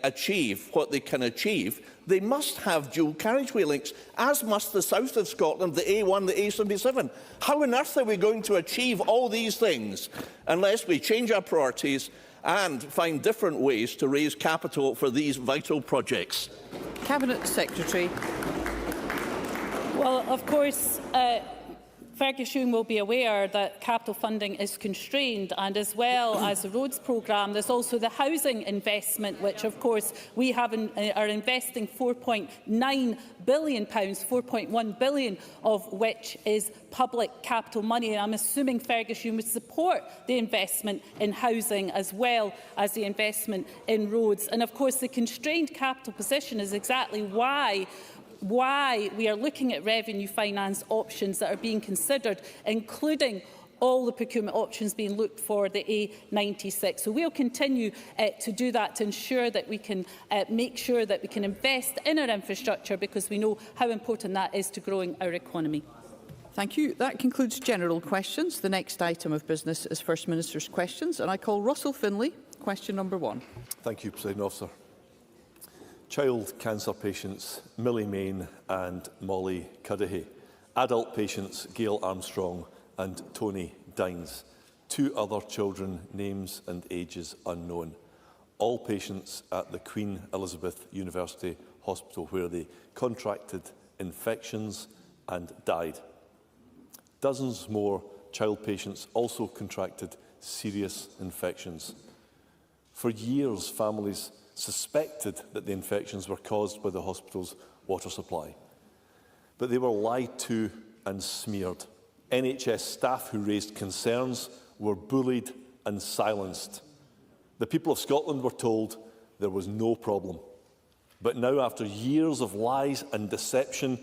achieve what they can achieve, they must have dual carriageway links, as must the south of Scotland, the A1, the A77. How on earth are we going to achieve all these things unless we change our priorities and find different ways to raise capital for these vital projects? Cabinet Secretary. Well, of course, Fergus Hume will be aware that capital funding is constrained, and as well as the roads programme, there's also the housing investment, which of course we are investing £4.9 billion, £4.1 billion of which is public capital money. And I'm assuming Fergus Hume would support the investment in housing as well as the investment in roads. And of course the constrained capital position is exactly why we are looking at revenue finance options that are being considered, including all the procurement options being looked for the A96. So we'll continue to do that to ensure that we can make sure that we can invest in our infrastructure, because we know how important that is to growing our economy. Thank you. That concludes general questions. The next item of business is First Minister's questions, and I call Russell Finlay, question number 1. Thank you, Presiding Officer. Child cancer patients Millie Main and Molly Cuddihy. Adult patients Gail Armstrong and Tony Dines. 2 other children, names and ages unknown. All patients at the Queen Elizabeth University Hospital, where they contracted infections and died. Dozens more child patients also contracted serious infections. For years, families suspected that the infections were caused by the hospital's water supply. But they were lied to and smeared. NHS staff who raised concerns were bullied and silenced. The people of Scotland were told there was no problem. But now, after years of lies and deception,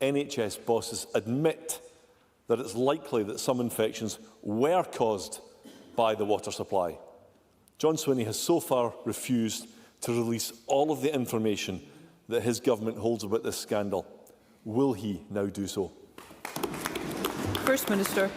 NHS bosses admit that it's likely that some infections were caused by the water supply. John Swinney has so far refused to release all of the information that his government holds about this scandal. Will he now do so? First Minister.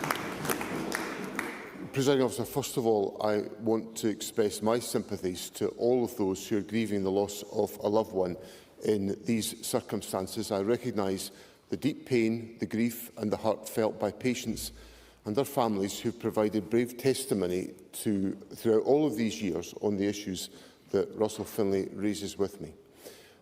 Presiding Officer, first of all, I want to express my sympathies to all of those who are grieving the loss of a loved one in these circumstances. I recognise the deep pain, the grief and the hurt felt by patients and their families who provided brave testimony throughout all of these years on the issues that Russell Finlay raises with me.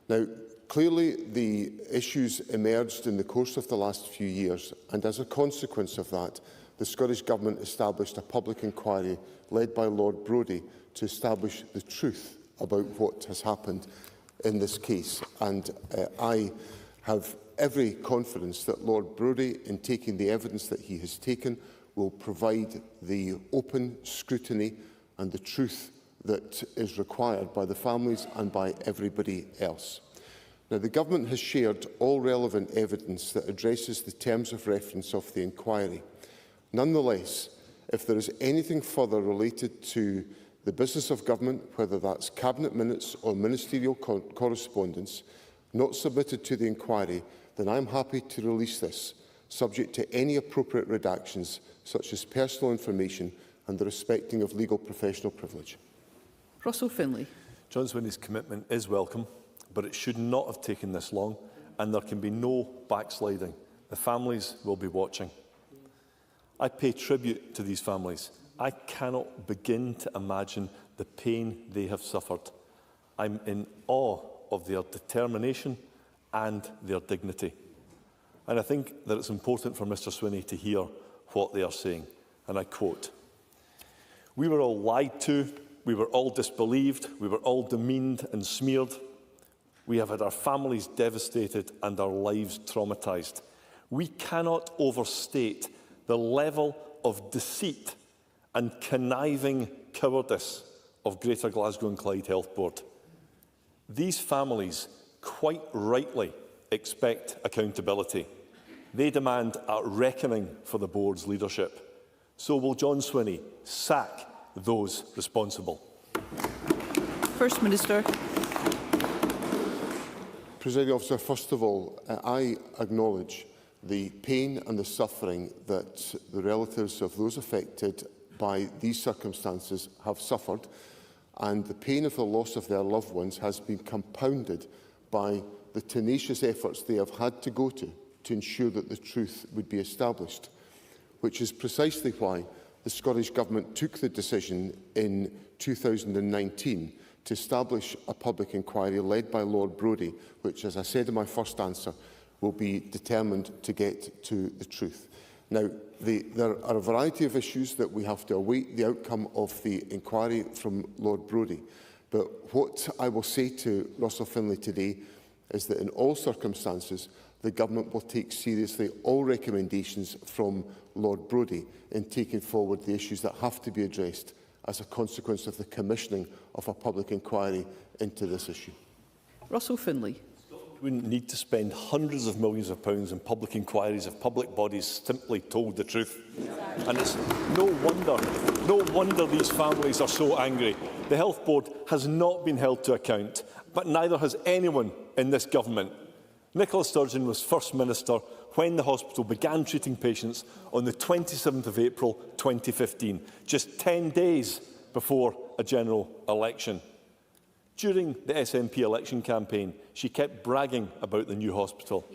Now, clearly the issues emerged in the course of the last few years, and as a consequence of that, the Scottish Government established a public inquiry led by Lord Brodie to establish the truth about what has happened in this case. And I have every confidence that Lord Brodie, in taking the evidence that he has taken, will provide the open scrutiny and the truth that is required by the families and by everybody else. Now, the Government has shared all relevant evidence that addresses the terms of reference of the inquiry. Nonetheless, if there is anything further related to the business of government, whether that's cabinet minutes or ministerial correspondence, not submitted to the inquiry, then I am happy to release this, subject to any appropriate redactions, such as personal information and the respecting of legal professional privilege. Russell Finlay. John Swinney's commitment is welcome, but it should not have taken this long, and there can be no backsliding. The families will be watching. I pay tribute to these families. I cannot begin to imagine the pain they have suffered. I'm in awe of their determination and their dignity. And I think that it's important for Mr Swinney to hear what they are saying. And I quote, "We were all lied to, we were all disbelieved, we were all demeaned and smeared. We have had our families devastated and our lives traumatised. We cannot overstate the level of deceit and conniving cowardice of Greater Glasgow and Clyde Health Board. These families quite rightly expect accountability. They demand a reckoning for the board's leadership. So will John Swinney sack those responsible?" First Minister. Presiding Officer, first of all, I acknowledge the pain and the suffering that the relatives of those affected by these circumstances have suffered. and the pain of the loss of their loved ones has been compounded by the tenacious efforts they have had to go to ensure that the truth would be established, which is precisely why the Scottish Government took the decision in 2019 to establish a public inquiry led by Lord Brodie, which, as I said in my first answer, will be determined to get to the truth. Now, there are a variety of issues that we have to await the outcome of the inquiry from Lord Brodie. But what I will say to Russell Finlay today is that in all circumstances, the Government will take seriously all recommendations from Lord Brodie in taking forward the issues that have to be addressed as a consequence of the commissioning of a public inquiry into this issue. Russell Finlay. We wouldn't need to spend hundreds of millions of pounds in public inquiries if public bodies simply told the truth. And it's no wonder these families are so angry. The Health Board has not been held to account, but neither has anyone in this government. Nicola Sturgeon was First Minister when the hospital began treating patients on the 27th of April 2015, just 10 days before a general election. During the SNP election campaign, she kept bragging about the new hospital.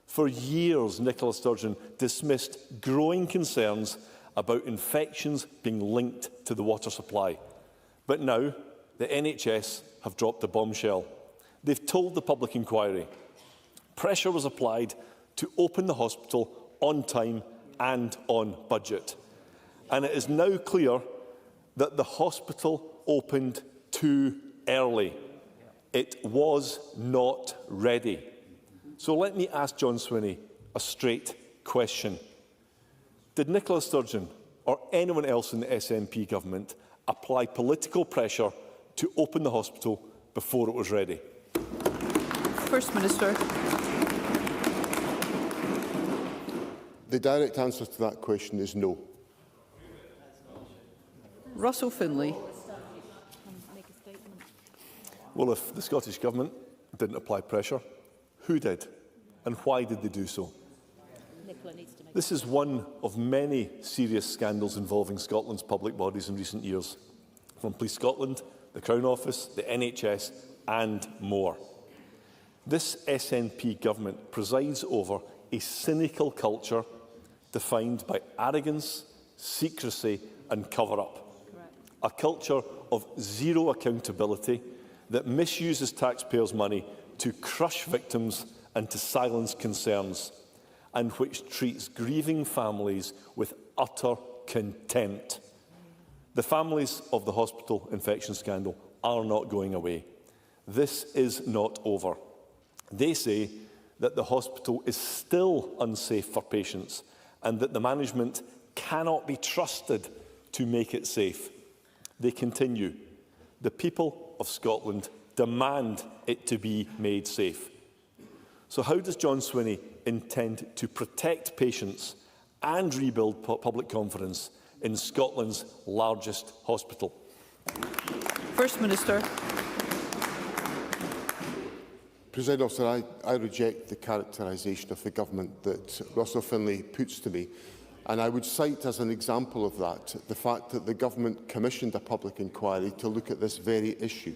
For years, Nicola Sturgeon dismissed growing concerns about infections being linked to the water supply. But now, the NHS have dropped a bombshell. They've told the public inquiry. Pressure was applied to open the hospital on time and on budget. And it is now clear that the hospital opened too early. It was not ready. So let me ask John Swinney a straight question. Did Nicola Sturgeon or anyone else in the SNP government apply political pressure to open the hospital before it was ready? First Minister. The direct answer to that question is no. Russell Finlay. Well, if the Scottish Government didn't apply pressure, who did? And why did they do so? This is one of many serious scandals involving Scotland's public bodies in recent years, from Police Scotland, the Crown Office, the NHS and more. This SNP government presides over a cynical culture defined by arrogance, secrecy and cover-up. A culture of zero accountability that misuses taxpayers' money to crush victims and to silence concerns, and which treats grieving families with utter contempt. The families of the hospital infection scandal are not going away. This is not over. They say that the hospital is still unsafe for patients and that the management cannot be trusted to make it safe. They continue. The people of Scotland demand it to be made safe. So how does John Swinney intend to protect patients and rebuild public confidence in Scotland's largest hospital? First Minister. President Officer, I reject the characterisation of the government that Russell Finlay puts to me. And I would cite as an example of that the fact that the government commissioned a public inquiry to look at this very issue.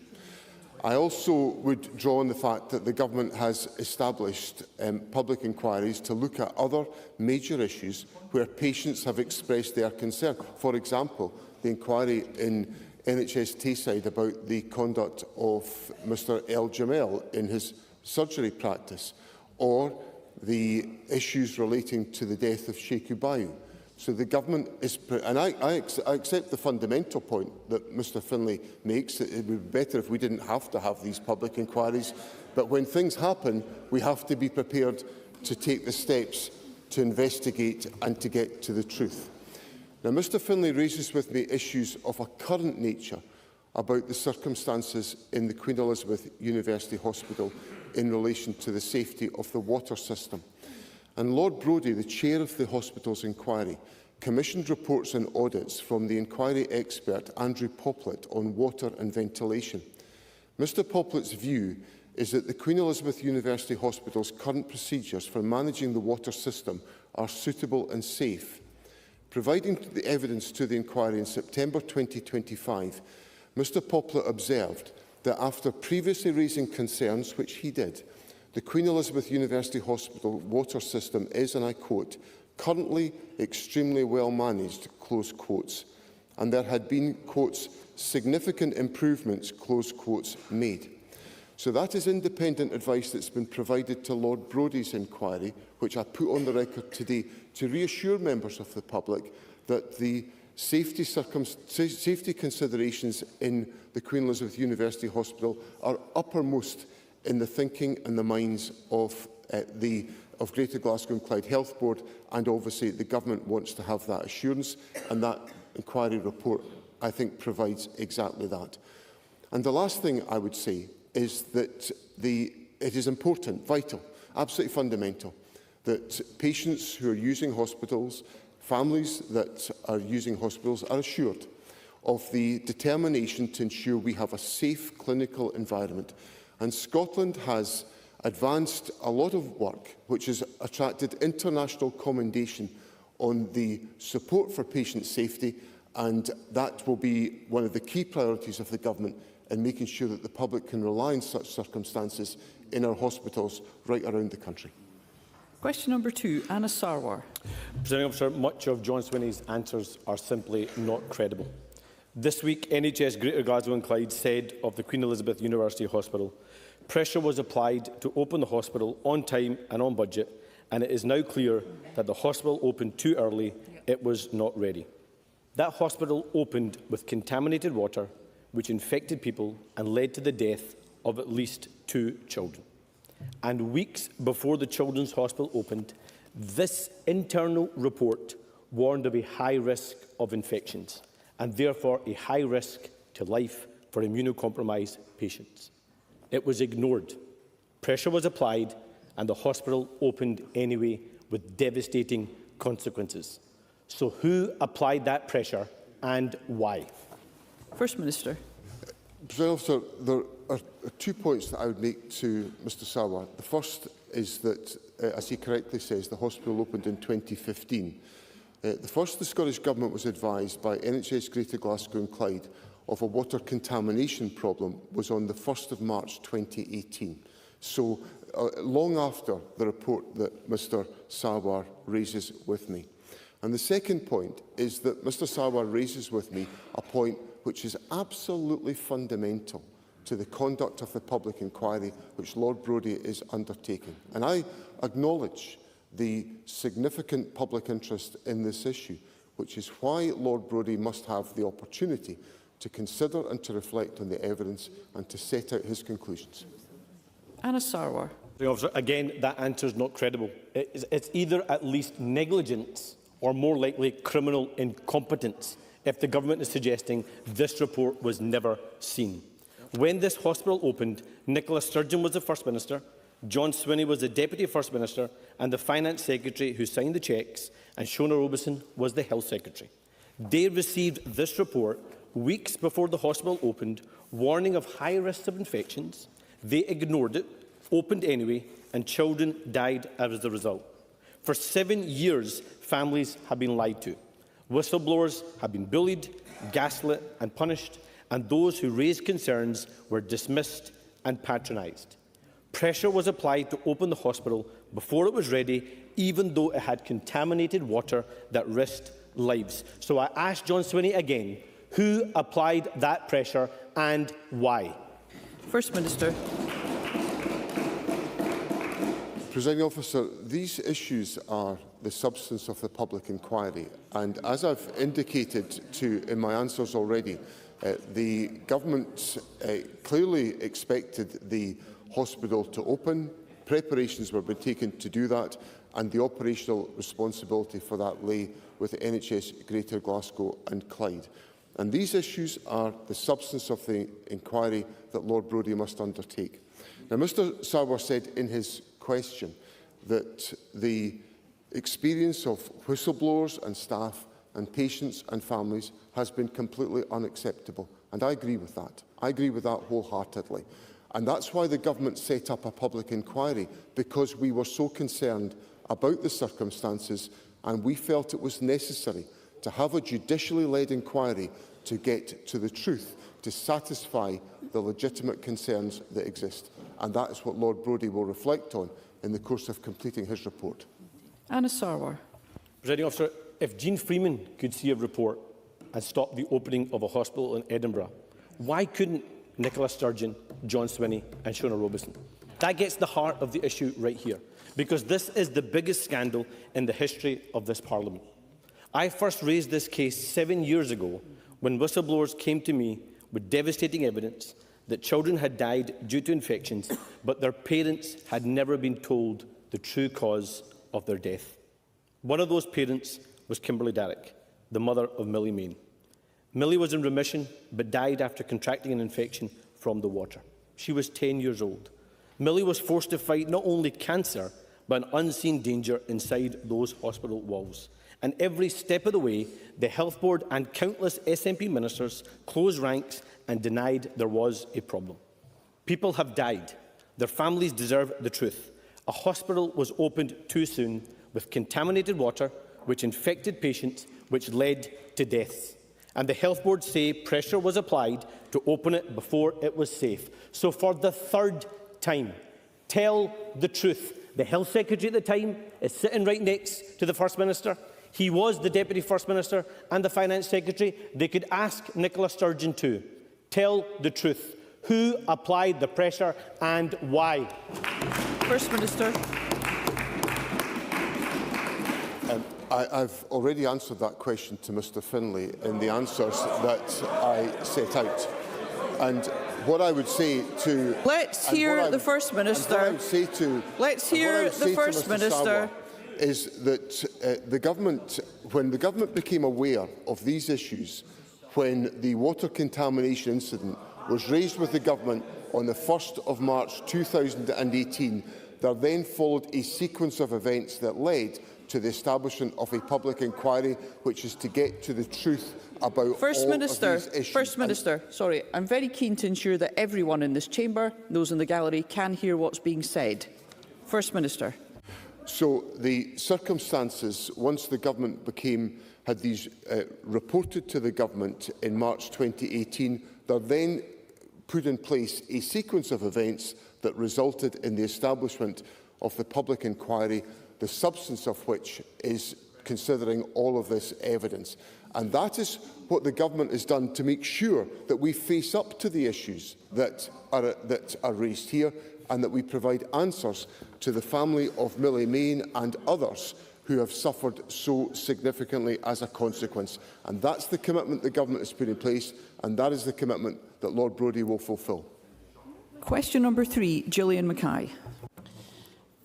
I also would draw on the fact that the government has established public inquiries to look at other major issues where patients have expressed their concern. For example, the inquiry in NHS Tayside about the conduct of Mr El Jamel in his surgery practice, or the issues relating to the death of Sheikh Ubayu. So the government is, and I accept the fundamental point that Mr Finlay makes, that it would be better if we didn't have to have these public inquiries. But when things happen, we have to be prepared to take the steps to investigate and to get to the truth. Now, Mr Finlay raises with me issues of a current nature about the circumstances in the Queen Elizabeth University Hospital in relation to the safety of the water system. And Lord Brodie, the chair of the hospital's inquiry, commissioned reports and audits from the inquiry expert Andrew Poplett on water and ventilation. Mr Poplett's view is that the Queen Elizabeth University Hospital's current procedures for managing the water system are suitable and safe. Providing the evidence to the inquiry in September 2025, Mr Poplar observed that after previously raising concerns, which he did, the Queen Elizabeth University Hospital water system is, and I quote, currently extremely well managed, close quotes, and there had been, quotes, significant improvements, close quotes, made. So that is independent advice that's been provided to Lord Brodie's inquiry, which I put on the record today to reassure members of the public that the safety considerations in the Queen Elizabeth University Hospital are uppermost in the thinking and the minds of Greater Glasgow and Clyde Health Board, and obviously the Government wants to have that assurance, and that inquiry report, I think, provides exactly that. And the last thing I would say is that it is important, vital, absolutely fundamental, that patients who are using hospitals, families that are using hospitals, are assured of the determination to ensure we have a safe clinical environment. And Scotland has advanced a lot of work which has attracted international commendation on the support for patient safety, and that will be one of the key priorities of the Government in making sure that the public can rely on such circumstances in our hospitals right around the country. Question number 2, Anna Sarwar. Presiding Officer, much of John Swinney's answers are simply not credible. This week, NHS Greater Glasgow and Clyde said of the Queen Elizabeth University Hospital, pressure was applied to open the hospital on time and on budget, and it is now clear that the hospital opened too early. It was not ready. That hospital opened with contaminated water, which infected people and led to the death of at least 2 children. And weeks before the Children's Hospital opened, this internal report warned of a high risk of infections and therefore a high risk to life for immunocompromised patients. It was ignored. Pressure was applied and the hospital opened anyway with devastating consequences. So who applied that pressure and why? First Minister. President Officer, there are 2 points that I would make to Mr Sarwar. The first is that, as he correctly says, the hospital opened in 2015. The Scottish Government was advised by NHS Greater Glasgow and Clyde of a water contamination problem was on the 1st of March 2018. So long after the report that Mr Sarwar raises with me. And the second point is that Mr Sarwar raises with me a point which is absolutely fundamental to the conduct of the public inquiry which Lord Brodie is undertaking. And I acknowledge the significant public interest in this issue, which is why Lord Brodie must have the opportunity to consider and to reflect on the evidence and to set out his conclusions. Anna Sarwar. Officer, again, that answer is not credible. It's either at least negligence or more likely criminal incompetence if the Government is suggesting this report was never seen. When this hospital opened, Nicola Sturgeon was the First Minister, John Swinney was the Deputy First Minister and the Finance Secretary who signed the cheques, and Shona Robeson was the Health Secretary. They received this report weeks before the hospital opened, warning of high risks of infections. They ignored it, opened anyway, and children died as a result. For 7 years, families have been lied to. Whistleblowers have been bullied, gaslit and punished, and those who raised concerns were dismissed and patronised. Pressure was applied to open the hospital before it was ready, even though it had contaminated water that risked lives. So I ask John Swinney again, who applied that pressure and why? First Minister. Presiding Officer, these issues are the substance of the public inquiry, and as I've indicated in my answers already, the Government clearly expected the hospital to open. Preparations were being taken to do that, and the operational responsibility for that lay with the NHS Greater Glasgow and Clyde. And these issues are the substance of the inquiry that Lord Brodie must undertake. Now, Mr Sarwar said in his question that the experience of whistleblowers and staff and patients and families has been completely unacceptable. And I agree with that. I agree with that wholeheartedly. And that's why the Government set up a public inquiry, because we were so concerned about the circumstances and we felt it was necessary to have a judicially led inquiry to get to the truth to satisfy the legitimate concerns that exist. And that is what Lord Brodie will reflect on in the course of completing his report. Anna Sarwar. Presiding Officer, if Jean Freeman could see a report and stop the opening of a hospital in Edinburgh, why couldn't Nicola Sturgeon, John Swinney and Shona Robeson? That gets the heart of the issue right here, because this is the biggest scandal in the history of this Parliament. I first raised this case 7 years ago when whistleblowers came to me with devastating evidence that children had died due to infections, but their parents had never been told the true cause of their death. One of those parents was Kimberly Darrick, the mother of Millie Main. Millie was in remission, but died after contracting an infection from the water. She was 10 years old. Millie was forced to fight not only cancer, but an unseen danger inside those hospital walls. And every step of the way, the Health Board and countless SNP ministers closed ranks and denied there was a problem. People have died. Their families deserve the truth. A hospital was opened too soon with contaminated water, which infected patients, which led to deaths. And the Health Board say pressure was applied to open it before it was safe. So for the third time, tell the truth. The Health Secretary at the time is sitting right next to the First Minister. He was the Deputy First Minister and the Finance Secretary. They could ask Nicola Sturgeon too. Tell the truth. Who applied the pressure and why? First Minister. I've already answered that question to Mr Finlay in the answers that I set out. And what I would say to... Let's hear the First Minister. Let's hear the First Minister. Is that the government, when the government became aware of these issues, when the water contamination incident was raised with the government on the 1st of March 2018, there then followed a sequence of events that led to the establishment of a public inquiry, which is to get to the truth about all of these issues. First Minister, sorry, I'm very keen to ensure that everyone in this chamber, those in the gallery, can hear what's being said. First Minister. So the circumstances, once the government had these reported to the government in March 2018, there then put in place a sequence of events that resulted in the establishment of the public inquiry, the substance of which is considering all of this evidence. And that is what the government has done to make sure that we face up to the issues that are raised here, and that we provide answers to the family of Millie Main and others who have suffered so significantly as a consequence. And that's the commitment the government has put in place, and that is the commitment that Lord Brodie will fulfil. Question number 3, Gillian Mackay.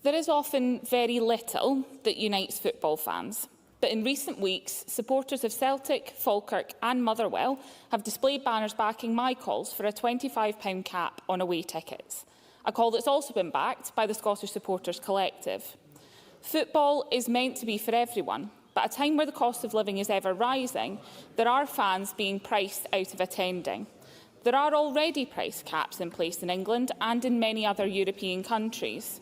There is often very little that unites football fans. But in recent weeks, supporters of Celtic, Falkirk and Motherwell have displayed banners backing my calls for a £25 cap on away tickets. A call that's also been backed by the Scottish Supporters Collective. Football is meant to be for everyone, but at a time where the cost of living is ever rising, there are fans being priced out of attending. There are already price caps in place in England and in many other European countries.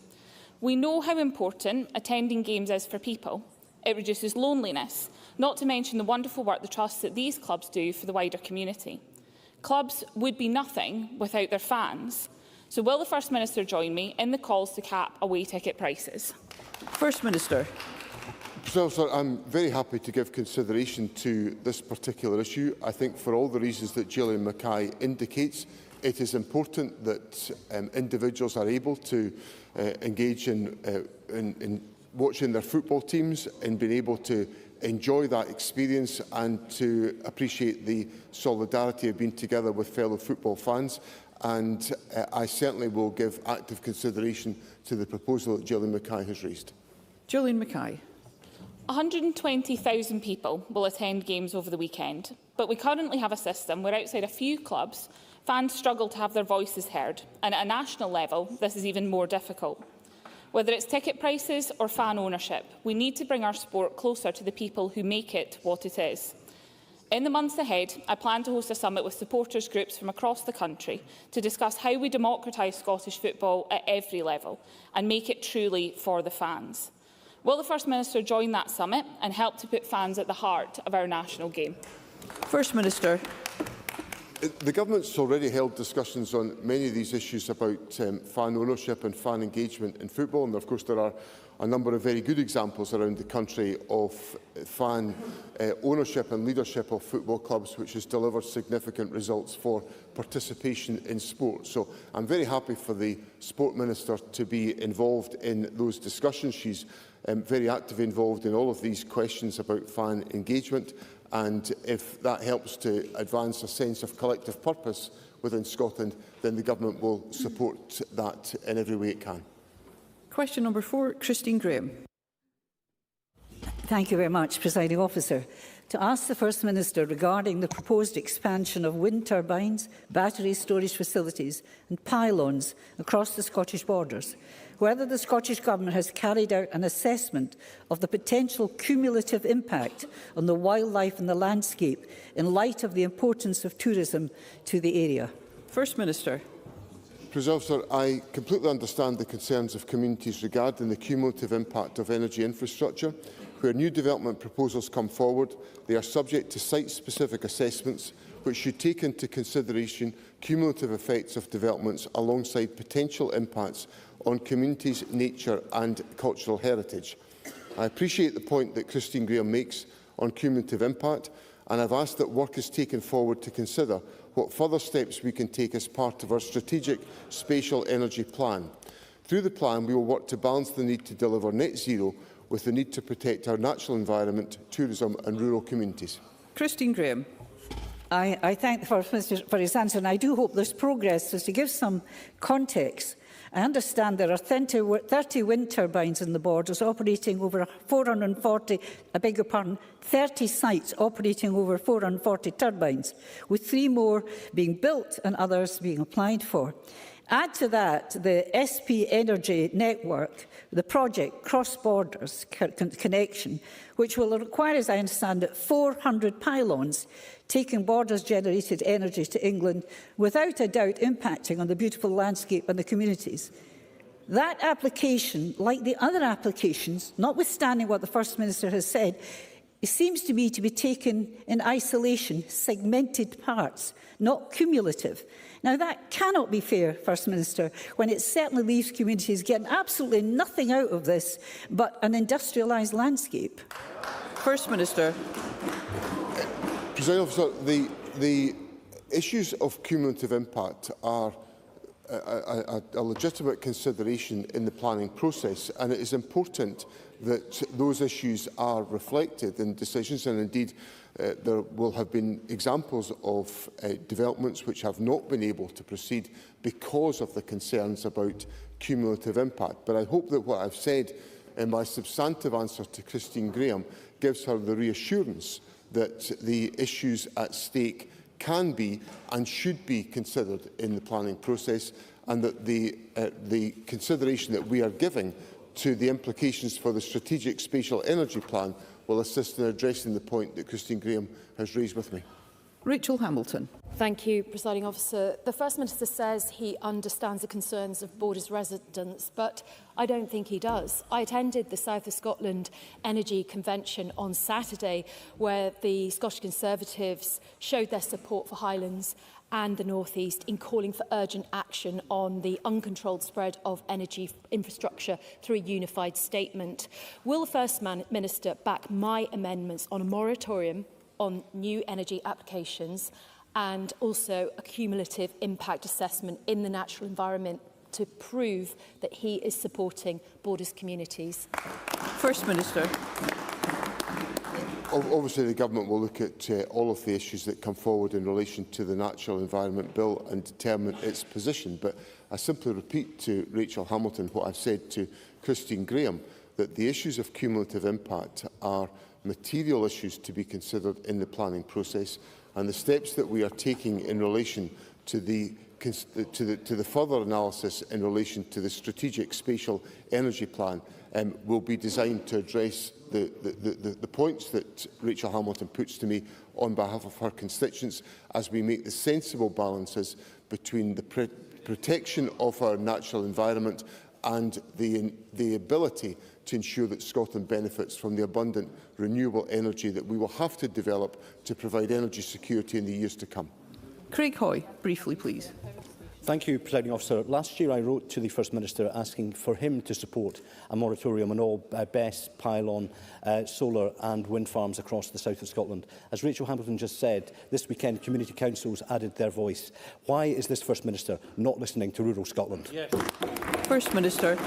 We know how important attending games is for people. It reduces loneliness, not to mention the wonderful work the trusts at these clubs do for the wider community. Clubs would be nothing without their fans. So will the First Minister join me in the calls to cap away ticket prices? First Minister. Sir, I'm very happy to give consideration to this particular issue. I think for all the reasons that Gillian Mackay indicates, it is important that individuals are able to engage in watching their football teams and being able to enjoy that experience and to appreciate the solidarity of being together with fellow football fans. And I certainly will give active consideration to the proposal that Gillian Mackay has raised. Gillian Mackay. 120,000 people will attend games over the weekend, but we currently have a system where outside a few clubs, fans struggle to have their voices heard, and at a national level, this is even more difficult. Whether it's ticket prices or fan ownership, we need to bring our sport closer to the people who make it what it is. In the months ahead, I plan to host a summit with supporters groups from across the country to discuss how we democratise Scottish football at every level and make it truly for the fans. Will the First Minister join that summit and help to put fans at the heart of our national game? First Minister. The Government's already held discussions on many of these issues about fan ownership and fan engagement in football, and of course there are a number of very good examples around the country of fan ownership and leadership of football clubs which has delivered significant results for participation in sport. So I'm very happy for the Sport Minister to be involved in those discussions. She's very actively involved in all of these questions about fan engagement, and if that helps to advance a sense of collective purpose within Scotland, then the Government will support that in every way it can. Question number 4, Christine Graham. Thank you very much, Presiding Officer. To ask the First Minister regarding the proposed expansion of wind turbines, battery storage facilities and pylons across the Scottish borders, whether the Scottish Government has carried out an assessment of the potential cumulative impact on the wildlife and the landscape in light of the importance of tourism to the area. First Minister. Presiding Officer, I completely understand the concerns of communities regarding the cumulative impact of energy infrastructure. Where new development proposals come forward, they are subject to site-specific assessments which should take into consideration cumulative effects of developments alongside potential impacts on communities, nature and cultural heritage. I appreciate the point that Christine Graham makes on cumulative impact, and I've asked that work is taken forward to consider what further steps we can take as part of our strategic spatial energy plan. Through the plan, we will work to balance the need to deliver net zero with the need to protect our natural environment, tourism and rural communities. Christine Graham. I thank the First Minister for his answer, and I do hope there's progress. So to give some context, I understand there are 30 wind turbines in the borders operating over 30 sites operating over 440 turbines, with 3 more being built and others being applied for. Add to that the SP Energy Network, the project Cross Borders Connection, which will require, as I understand it, 400 pylons, taking borders-generated energy to England, without a doubt impacting on the beautiful landscape and the communities. That application, like the other applications, notwithstanding what the First Minister has said, it seems to me to be taken in isolation, segmented parts, not cumulative. Now, that cannot be fair, First Minister, when it certainly leaves communities getting absolutely nothing out of this but an industrialised landscape. First Minister. Presiding Officer, the issues of cumulative impact are a legitimate consideration in the planning process, and it is important that those issues are reflected in decisions, and indeed there will have been examples of developments which have not been able to proceed because of the concerns about cumulative impact. But I hope that what I've said in my substantive answer to Christine Graham gives her the reassurance that the issues at stake can be and should be considered in the planning process, and that the consideration that we are giving to the implications for the Strategic Spatial Energy Plan will assist in addressing the point that Christine Graham has raised with me. Rachel Hamilton. Thank you, Presiding Officer. The First Minister says he understands the concerns of Borders residents, but I don't think he does. I attended the South of Scotland Energy Convention on Saturday, where the Scottish Conservatives showed their support for Highlands and the North East in calling for urgent action on the uncontrolled spread of energy infrastructure through a unified statement. Will the First Minister back my amendments on a moratorium on new energy applications and also a cumulative impact assessment in the natural environment to prove that he is supporting Borders communities? First Minister. Obviously, the Government will look at all of the issues that come forward in relation to the Natural Environment Bill and determine its position. But I simply repeat to Rachel Hamilton what I've said to Christine Graham, that the issues of cumulative impact are material issues to be considered in the planning process, and the steps that we are taking in relation to the further analysis in relation to the Strategic Spatial Energy Plan will be designed to address the points that Rachel Hamilton puts to me on behalf of her constituents, as we make the sensible balances between the protection of our natural environment and the ability to ensure that Scotland benefits from the abundant renewable energy that we will have to develop to provide energy security in the years to come. Craig Hoy, briefly, please. Thank you, Presiding Officer. Last year I wrote to the First Minister asking for him to support a moratorium on all BESS, pylon, solar and wind farms across the south of Scotland. As Rachel Hamilton just said, this weekend community councils added their voice. Why is this First Minister not listening to rural Scotland? Yes. First Minister.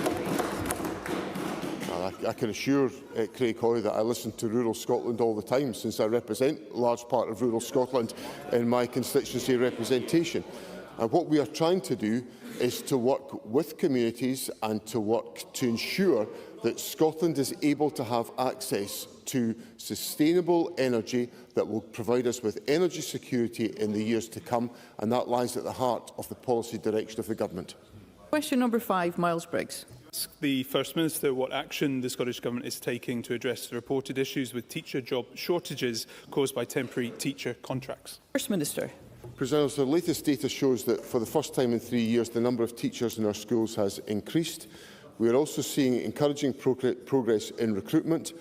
I can assure Craig Hoy that I listen to rural Scotland all the time, since I represent a large part of rural Scotland in my constituency representation. And what we are trying to do is to work with communities and to work to ensure that Scotland is able to have access to sustainable energy that will provide us with energy security in the years to come, and that lies at the heart of the policy direction of the Government. Question number 5, Miles Briggs. Ask the First Minister what action the Scottish Government is taking to address the reported issues with teacher job shortages caused by temporary teacher contracts. First Minister. President, the latest data shows that for the first time in 3 years, the number of teachers in our schools has increased. We are also seeing encouraging progress in recruitment.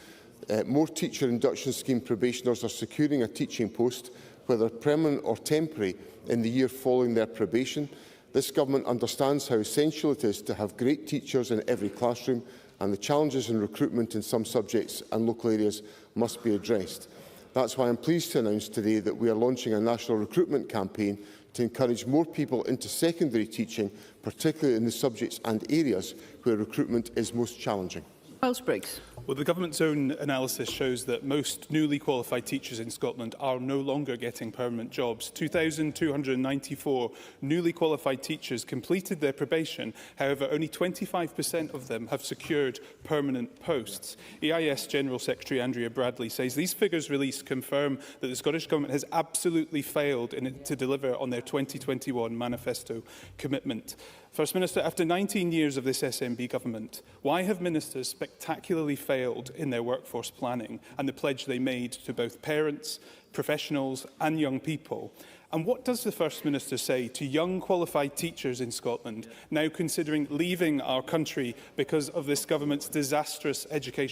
More teacher induction scheme probationers are securing a teaching post, whether permanent or temporary, in the year following their probation. This Government understands how essential it is to have great teachers in every classroom, and the challenges in recruitment in some subjects and local areas must be addressed. That's why I'm pleased to announce today that we are launching a national recruitment campaign to encourage more people into secondary teaching, particularly in the subjects and areas where recruitment is most challenging. Miles Briggs. Well, the Government's own analysis shows that most newly qualified teachers in Scotland are no longer getting permanent jobs. 2,294 newly qualified teachers completed their probation. However, only 25% of them have secured permanent posts. EIS General Secretary Andrea Bradley says these figures released confirm that the Scottish Government has absolutely failed to deliver on their 2021 manifesto commitment. First Minister, after 19 years of this SNP government, why have ministers spectacularly failed in their workforce planning and the pledge they made to both parents, professionals and young people? And what does the First Minister say to young qualified teachers in Scotland now considering leaving our country because of this government's disastrous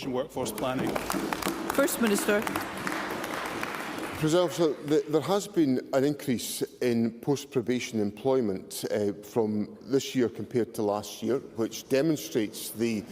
workforce planning? First Minister. President, there has been an increase in post-probation employment from this year compared to last year, which demonstrates the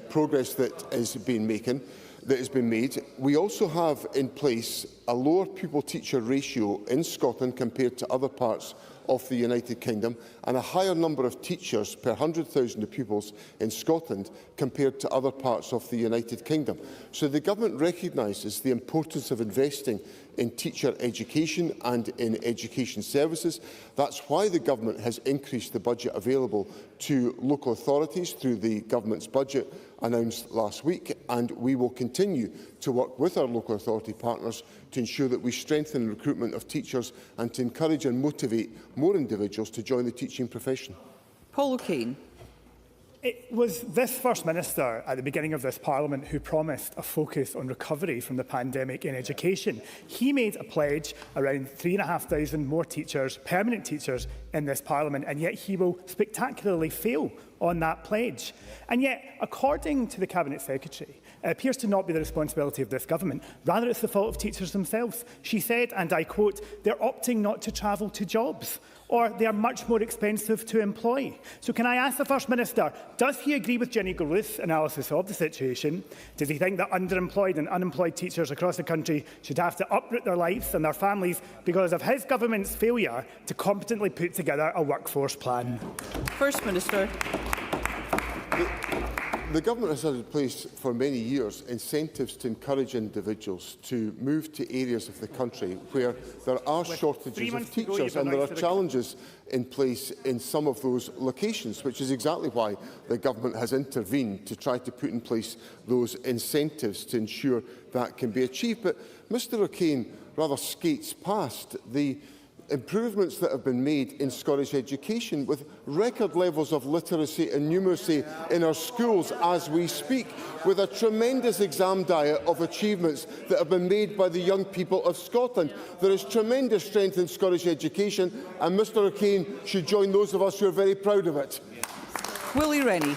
progress that has been made. We also have in place a lower pupil-teacher ratio in Scotland compared to other parts of the United Kingdom, and a higher number of teachers per 100,000 pupils in Scotland compared to other parts of the United Kingdom. So the Government recognises the importance of investing in teacher education and in education services. That's why the Government has increased the budget available to local authorities through the Government's budget announced last week, and we will continue to work with our local authority partners to ensure that we strengthen recruitment of teachers and to encourage and motivate more individuals to join the teaching profession. Paul O'Kane. It was this First Minister at the beginning of this Parliament who promised a focus on recovery from the pandemic in education. He made a pledge around 3,500 more teachers, permanent teachers, in this Parliament, and yet he will spectacularly fail on that pledge. And yet, according to the Cabinet Secretary, it appears to not be the responsibility of this Government. Rather, it's the fault of teachers themselves. She said, and I quote, "They're opting not to travel to jobs," or "they are much more expensive to employ." So can I ask the First Minister, does he agree with Jenny Gilruth's analysis of the situation? Does he think that underemployed and unemployed teachers across the country should have to uproot their lives and their families because of his Government's failure to competently put together a workforce plan? First Minister. The Government has had in place for many years incentives to encourage individuals to move to areas of the country where there are shortages of teachers, and there are challenges in place in some of those locations, which is exactly why the Government has intervened to try to put in place those incentives to ensure that can be achieved. But Mr O'Kane rather skates past the improvements that have been made in Scottish education, with record levels of literacy and numeracy in our schools as we speak, with a tremendous exam diet of achievements that have been made by the young people of Scotland. There is tremendous strength in Scottish education, and Mr O'Kane should join those of us who are very proud of it. Willie Rennie.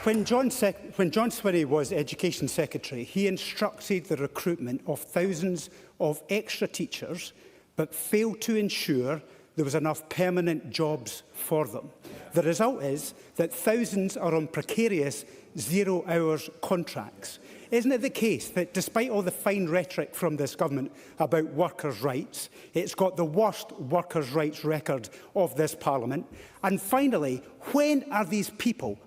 When John Swinney was Education Secretary, he instructed the recruitment of thousands of extra teachers but failed to ensure there was enough permanent jobs for them. The result is that thousands are on precarious zero-hours contracts. Isn't it the case that despite all the fine rhetoric from this government about workers' rights, it's got the worst workers' rights record of this Parliament? And finally, when are these people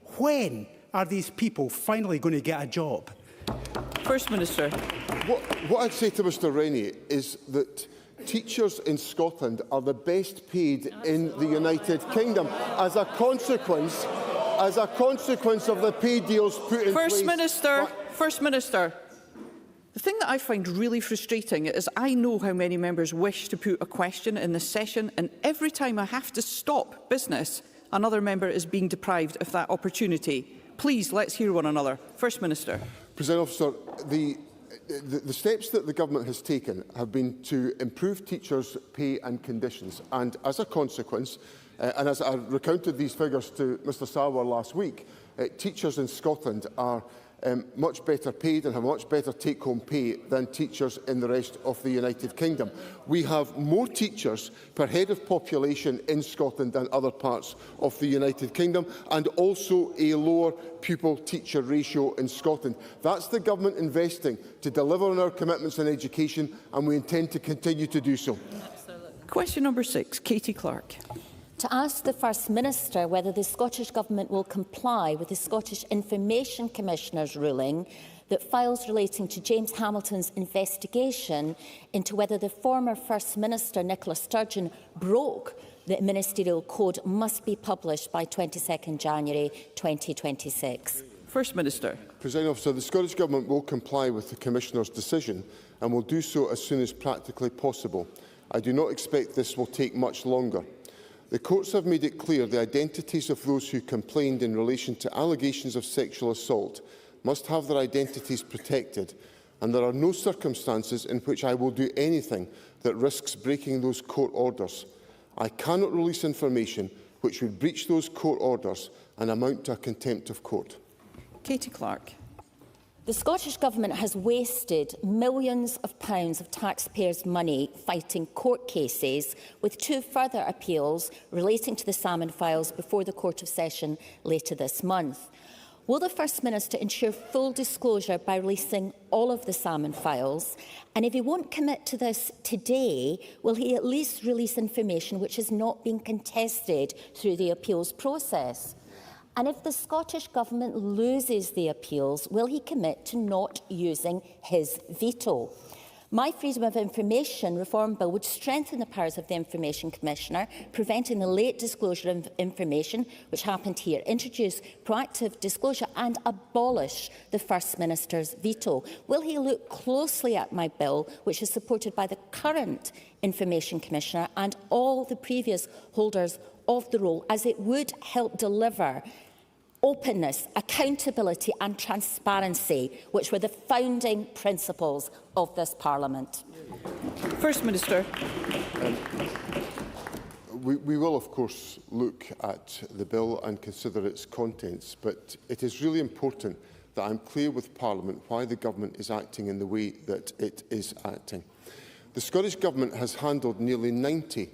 finally going to get a job? First Minister. What I'd say to Mr Rennie is that teachers in Scotland are the best paid in the United Kingdom as a consequence of the pay deals put in place. First Minister, the thing that I find really frustrating is I know how many members wish to put a question in this session, and every time I have to stop business, another member is being deprived of that opportunity. Please, let's hear one another. First Minister. President Officer, the steps that the government has taken have been to improve teachers' pay and conditions, and as a consequence, and as I recounted these figures to Mr Sarwar last week, teachers in Scotland are much better paid and have much better take-home pay than teachers in the rest of the United Kingdom. We have more teachers per head of population in Scotland than other parts of the United Kingdom, and also a lower pupil-teacher ratio in Scotland. That's the government investing to deliver on our commitments on education, and we intend to continue to do so. Question number 6, Katie Clark. To ask the First Minister whether the Scottish Government will comply with the Scottish Information Commissioner's ruling that files relating to James Hamilton's investigation into whether the former First Minister Nicola Sturgeon broke the ministerial code must be published by 22nd January 2026. First Minister. Presiding Officer, the Scottish Government will comply with the Commissioner's decision and will do so as soon as practically possible. I do not expect this will take much longer. The courts have made it clear the identities of those who complained in relation to allegations of sexual assault must have their identities protected, and there are no circumstances in which I will do anything that risks breaking those court orders. I cannot release information which would breach those court orders and amount to a contempt of court. Katie Clark. The Scottish Government has wasted millions of pounds of taxpayers' money fighting court cases, with 2 further appeals relating to the salmon files before the Court of Session later this month. Will the First Minister ensure full disclosure by releasing all of the salmon files? And if he won't commit to this today, will he at least release information which has not been contested through the appeals process? And if the Scottish Government loses the appeals, will he commit to not using his veto? My Freedom of Information Reform Bill would strengthen the powers of the Information Commissioner, preventing the late disclosure of information, which happened here, introduce proactive disclosure and abolish the First Minister's veto. Will he look closely at my bill, which is supported by the current Information Commissioner and all the previous holders of the role, as it would help deliver openness, accountability and transparency, which were the founding principles of this Parliament? First Minister. We will, of course, look at the bill and consider its contents, but it is really important that I'm clear with Parliament why the Government is acting in the way that it is acting. The Scottish Government has handled nearly 90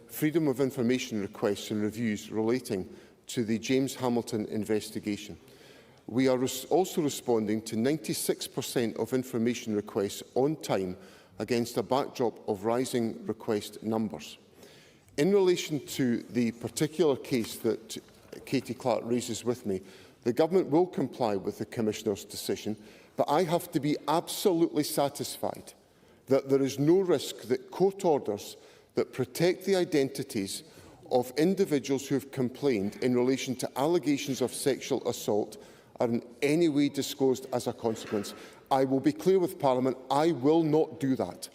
Freedom of Information requests and reviews relating to the James Hamilton investigation. We are also responding to 96% of information requests on time against a backdrop of rising request numbers. In relation to the particular case that Katie Clark raises with me, the Government will comply with the Commissioner's decision, but I have to be absolutely satisfied that there is no risk that court orders that protect the identities of individuals who have complained in relation to allegations of sexual assault are in any way disclosed as a consequence. I will be clear with Parliament, I will not do that.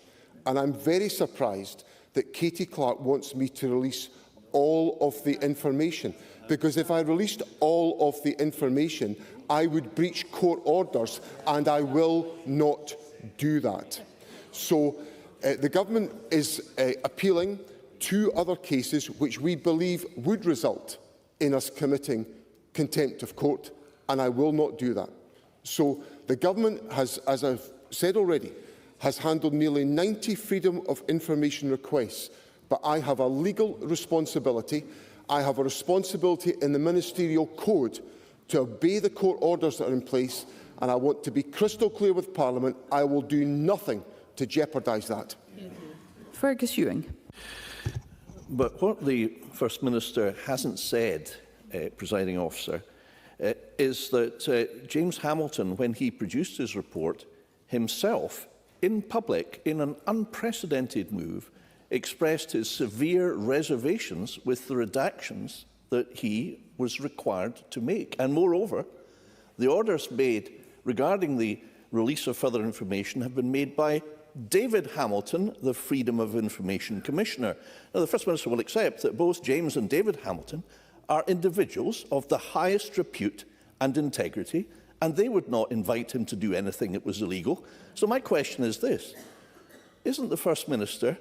And I'm very surprised that Katie Clark wants me to release all of the information, because if I released all of the information, I would breach court orders, and I will not do that. So the Government is appealing 2 other cases which we believe would result in us committing contempt of court, and I will not do that. So the Government has, as I've said already, has handled nearly 90 freedom of information requests, but I have a legal responsibility. I have a responsibility in the ministerial code to obey the court orders that are in place, and I want to be crystal clear with Parliament. I will do nothing to jeopardise that. Fergus Ewing. But what the First Minister hasn't said, presiding officer, is that James Hamilton, when he produced his report, himself, in public, in an unprecedented move, expressed his severe reservations with the redactions that he was required to make. And moreover, the orders made regarding the release of further information have been made by David Hamilton, the Freedom of Information Commissioner. Now, the First Minister will accept that both James and David Hamilton are individuals of the highest repute and integrity, and they would not invite him to do anything that was illegal. So my question is this: isn't the First Minister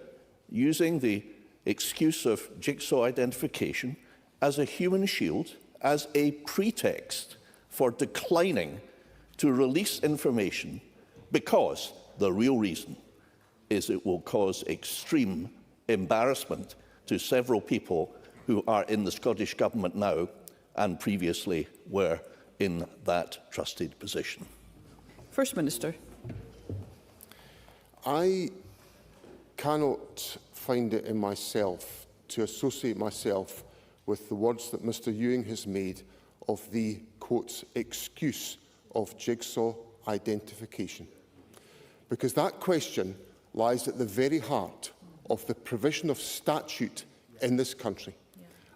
using the excuse of jigsaw identification as a human shield, as a pretext for declining to release information, because the real reason is it will cause extreme embarrassment to several people who are in the Scottish Government now and previously were in that trusted position? First Minister. I cannot find it in myself to associate myself with the words that Mr Ewing has made of the, quotes, excuse of jigsaw identification. Because that question lies at the very heart of the provision of statute in this country.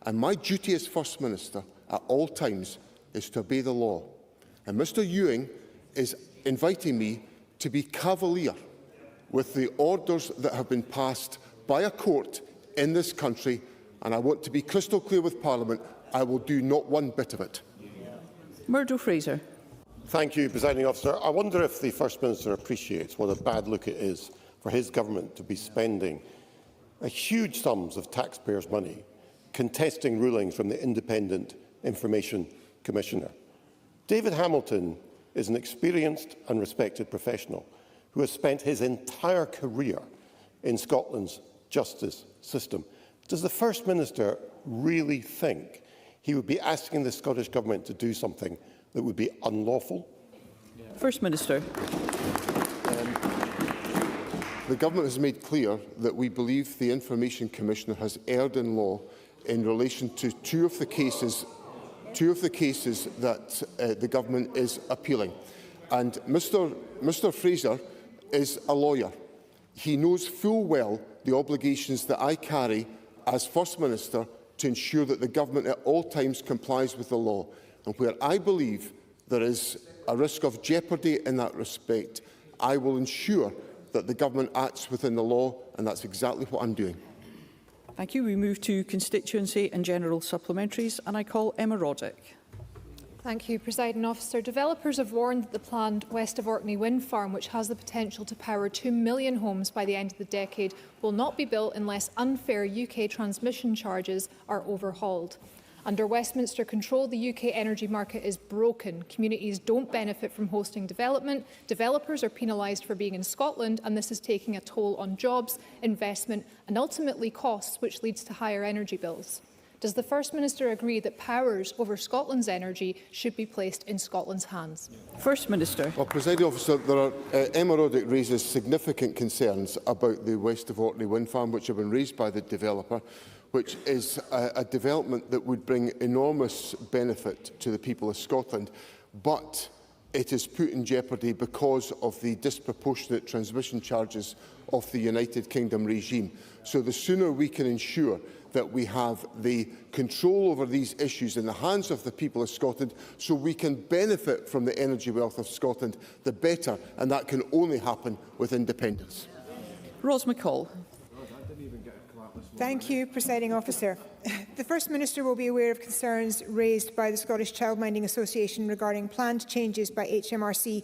And my duty as First Minister at all times is to obey the law. And Mr Ewing is inviting me to be cavalier with the orders that have been passed by a court in this country, and I want to be crystal clear with Parliament, I will do not one bit of it. Murdo Fraser. Thank you, Presiding Officer. I wonder if the First Minister appreciates what a bad look it is for his government to be spending huge sums of taxpayers' money contesting rulings from the Independent Information Commissioner. David Hamilton is an experienced and respected professional who has spent his entire career in Scotland's justice system. Does the First Minister really think he would be asking the Scottish Government to do something that would be unlawful? First Minister. The Government has made clear that we believe the Information Commissioner has erred in law in relation to two of the cases that the Government is appealing. And Mr Fraser is a lawyer. He knows full well the obligations that I carry as First Minister to ensure that the Government at all times complies with the law. And where I believe there is a risk of jeopardy in that respect, I will ensure that the Government acts within the law, and that's exactly what I'm doing. Thank you. We move to constituency and general supplementaries, and I call Emma Roddick. Thank you, Presiding Officer. Developers have warned that the planned West of Orkney wind farm, which has the potential to power 2 million homes by the end of the decade, will not be built unless unfair UK transmission charges are overhauled. Under Westminster control, the UK energy market is broken. Communities don't benefit from hosting development. Developers are penalised for being in Scotland, and this is taking a toll on jobs, investment and ultimately costs, which leads to higher energy bills. Does the First Minister agree that powers over Scotland's energy should be placed in Scotland's hands? First Minister. Well, Presiding Officer, Emma Roddick raises significant concerns about the West of Orkney wind farm, which have been raised by the developer, which is a development that would bring enormous benefit to the people of Scotland, but it is put in jeopardy because of the disproportionate transmission charges of the United Kingdom regime. So the sooner we can ensure that we have the control over these issues in the hands of the people of Scotland so we can benefit from the energy wealth of Scotland, the better, and that can only happen with independence. Ros McCall. Thank you, Presiding Officer. The First Minister will be aware of concerns raised by the Scottish Childminding Association regarding planned changes by HMRC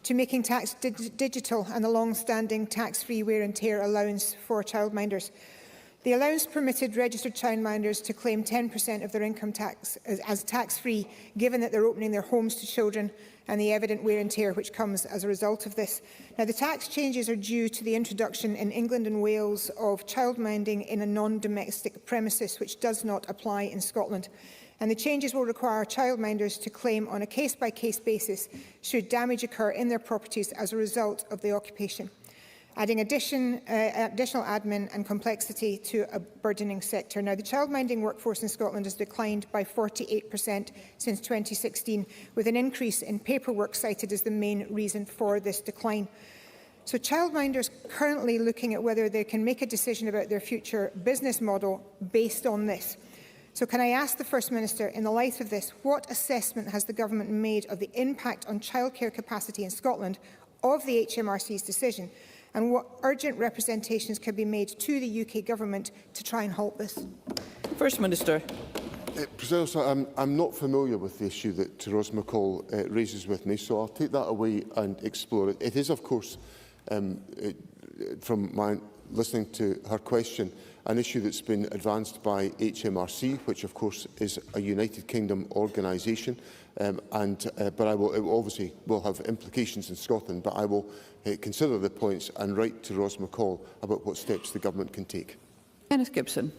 to making tax digital and the long-standing tax-free wear and tear allowance for childminders. The allowance permitted registered childminders to claim 10% of their income tax as tax-free, given that they're opening their homes to children and the evident wear and tear which comes as a result of this. Now, the tax changes are due to the introduction in England and Wales of childminding in a non-domestic premises, which does not apply in Scotland. And the changes will require childminders to claim on a case-by-case basis should damage occur in their properties as a result of the occupation, adding additional admin and complexity to a burgeoning sector. Now, the childminding workforce in Scotland has declined by 48% since 2016, with an increase in paperwork cited as the main reason for this decline. So childminders currently looking at whether they can make a decision about their future business model based on this. So can I ask the First Minister, in the light of this, what assessment has the Government made of the impact on childcare capacity in Scotland of the HMRC's decision, and what urgent representations can be made to the UK Government to try and halt this? First Minister. I'm not familiar with the issue that Ros McCall raises with me, so I'll take that away and explore it. It is, of course, from my listening to her question, an issue that's been advanced by HMRC, which of course is a United Kingdom organisation, but it obviously will have implications in Scotland, but I will consider the points and write to Ros McCall about what steps the Government can take. Kenneth Gibson.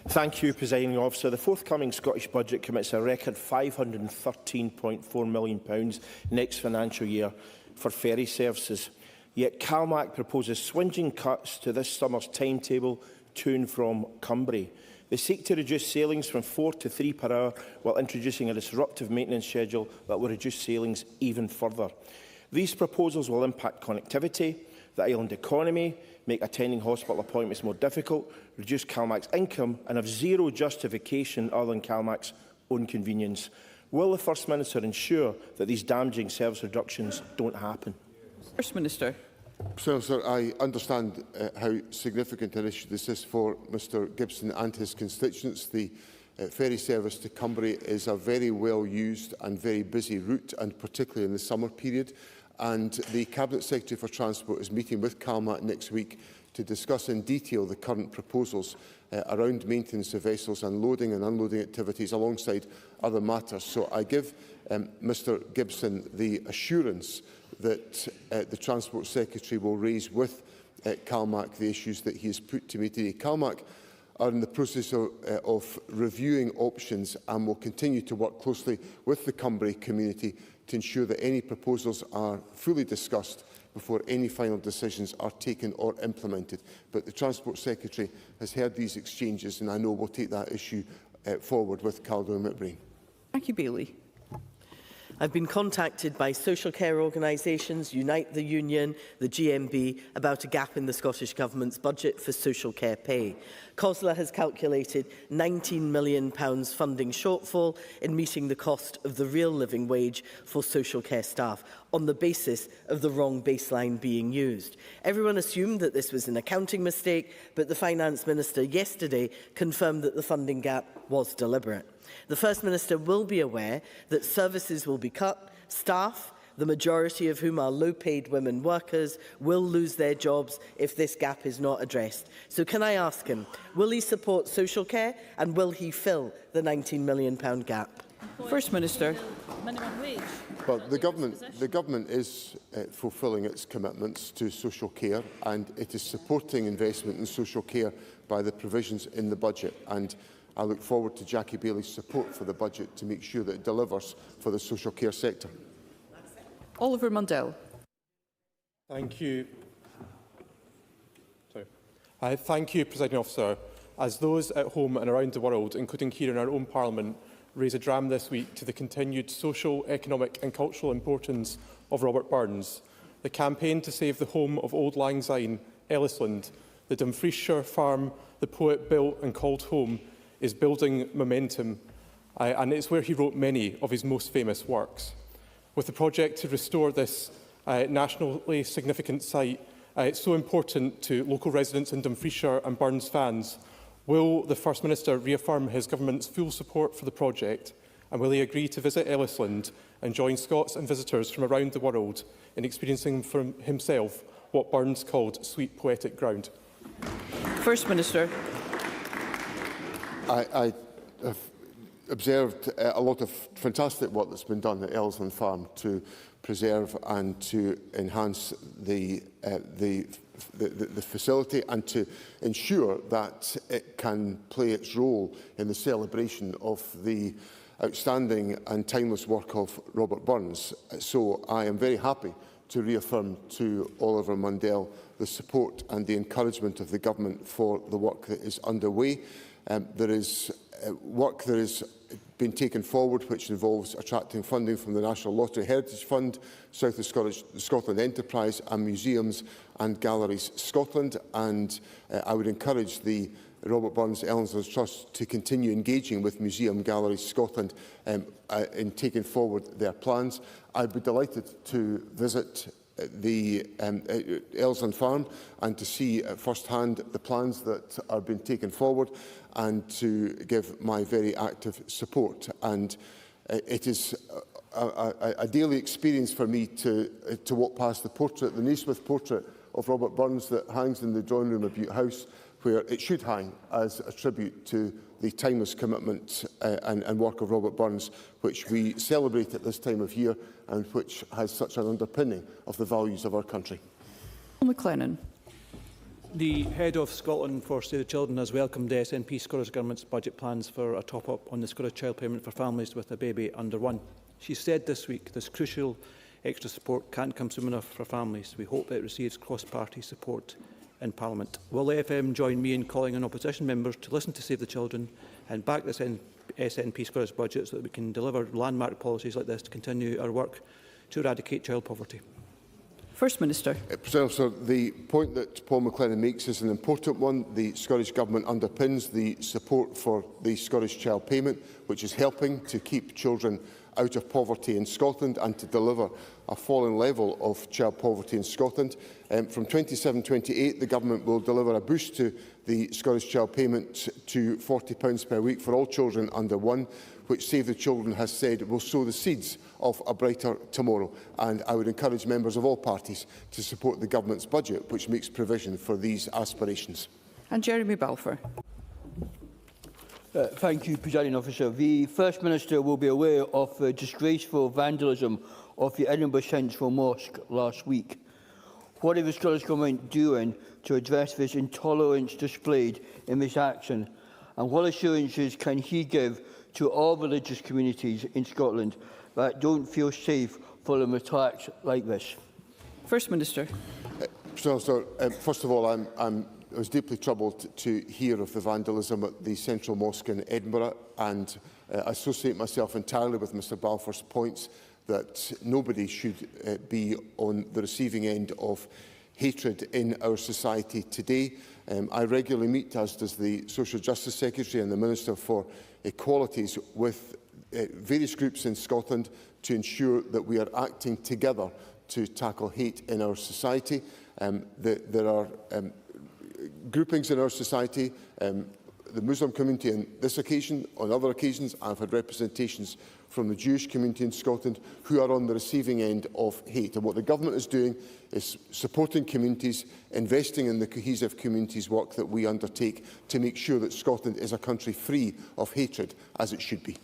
Thank you, Presiding Officer. The forthcoming Scottish Budget commits a record £513.4 million next financial year for ferry services. Yet CalMac proposes swinging cuts to this summer's timetable to and from Cumbria. They seek to reduce sailings from 4 to 3 per hour while introducing a disruptive maintenance schedule that will reduce sailings even further. These proposals will impact connectivity, the island economy, make attending hospital appointments more difficult, reduce CalMac's income and have zero justification other than CalMac's own convenience. Will the First Minister ensure that these damaging service reductions don't happen? First Minister. Sir, I understand how significant an issue this is for Mr Gibson and his constituents. The ferry service to Cumbria is a very well used and very busy route, and particularly in the summer period. And the Cabinet Secretary for Transport is meeting with CalMac next week to discuss in detail the current proposals around maintenance of vessels and loading and unloading activities alongside other matters. So I give Mr Gibson the assurance that the Transport Secretary will raise with CalMac the issues that he has put to me today. CalMac are in the process of reviewing options and will continue to work closely with the Cumbria community to ensure that any proposals are fully discussed before any final decisions are taken or implemented. But the Transport Secretary has heard these exchanges, and I know will take that issue forward with Caldo and McBrain. Thank you, Bailey. I've been contacted by social care organisations, Unite the Union, the GMB, about a gap in the Scottish Government's budget for social care pay. COSLA has calculated £19 million funding shortfall in meeting the cost of the real living wage for social care staff on the basis of the wrong baseline being used. Everyone assumed that this was an accounting mistake, but the Finance Minister yesterday confirmed that the funding gap was deliberate. The First Minister will be aware that services will be cut, staff, the majority of whom are low-paid women workers, will lose their jobs if this gap is not addressed. So can I ask him, will he support social care and will he fill the £19 million gap? First Minister. Minimum wage. Well, the government is fulfilling its commitments to social care, and it is supporting investment in social care by the provisions in the budget. And I look forward to Jackie Bailey's support for the budget to make sure that it delivers for the social care sector. Oliver Mundell. Thank you. Thank you, Presiding Officer. As those at home and around the world, including here in our own Parliament, raise a dram this week to the continued social, economic and cultural importance of Robert Burns, the campaign to save the home of Old Lang Syne, Ellisland, the Dumfriesshire farm the poet built and called home, is building momentum, and it's where he wrote many of his most famous works. With the project to restore this nationally significant site, it's so important to local residents in Dumfriesshire and Burns fans. Will the First Minister reaffirm his government's full support for the project, and will he agree to visit Ellisland and join Scots and visitors from around the world in experiencing for himself what Burns called sweet poetic ground? First Minister. I have observed a lot of fantastic work that's been done at Ellesland Farm to preserve and to enhance the facility and to ensure that it can play its role in the celebration of the outstanding and timeless work of Robert Burns. So I am very happy to reaffirm to Oliver Mundell the support and the encouragement of the Government for the work that is underway. There is work that has been taken forward which involves attracting funding from the National Lottery Heritage Fund, South of Scotland Enterprise and Museums and Galleries Scotland, and I would encourage the Robert Burns Ellesland Trust to continue engaging with Museum Galleries Scotland in taking forward their plans. I'd be delighted to visit the Ellesland Farm and to see first-hand the plans that are being taken forward and to give my very active support. And it is a daily experience for me to walk past the portrait, the Naismith portrait of Robert Burns that hangs in the drawing room of Butte House, where it should hang as a tribute to the timeless commitment and work of Robert Burns, which we celebrate at this time of year and which has such an underpinning of the values of our country. McLennan. The Head of Scotland for Save the Children has welcomed the SNP Scottish Government's budget plans for a top-up on the Scottish child payment for families with a baby under 1. She said this week this crucial extra support can't come soon enough for families. We hope that it receives cross-party support in Parliament. Will the FM join me in calling on opposition members to listen to Save the Children and back this SNP Scottish budget so that we can deliver landmark policies like this to continue our work to eradicate child poverty? First Minister. Officer, the point that Paul McLennan makes is an important one. The Scottish Government underpins the support for the Scottish Child Payment, which is helping to keep children out of poverty in Scotland and to deliver a falling level of child poverty in Scotland. From 27-28, the Government will deliver a boost to the Scottish Child Payment to £40 per week for all children under 1, which Save the Children has said will sow the seeds of a brighter tomorrow. And I would encourage members of all parties to support the Government's budget, which makes provision for these aspirations. And Jeremy Balfour. Thank you, Presiding Officer. The First Minister will be aware of the disgraceful vandalism of the Edinburgh Central Mosque last week. What is the Scottish Government doing to address this intolerance displayed in this action? And what assurances can he give to all religious communities in Scotland that don't feel safe following attacks like this? First Minister. First of all, I was deeply troubled to hear of the vandalism at the Central Mosque in Edinburgh, and I associate myself entirely with Mr Balfour's points that nobody should be on the receiving end of hatred in our society today. I regularly meet, as does the Social Justice Secretary and the Minister for Equalities, with various groups in Scotland to ensure that we are acting together to tackle hate in our society. There are groupings in our society, the Muslim community on this occasion, on other occasions, I've had representations from the Jewish community in Scotland who are on the receiving end of hate. And what the Government is doing is supporting communities, investing in the cohesive communities work that we undertake to make sure that Scotland is a country free of hatred, as it should be.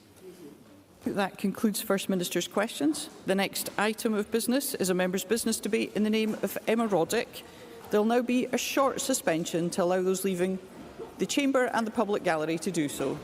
That concludes First Minister's questions. The next item of business is a member's business debate in the name of Emma Roddick. There will now be a short suspension to allow those leaving the Chamber and the public gallery to do so.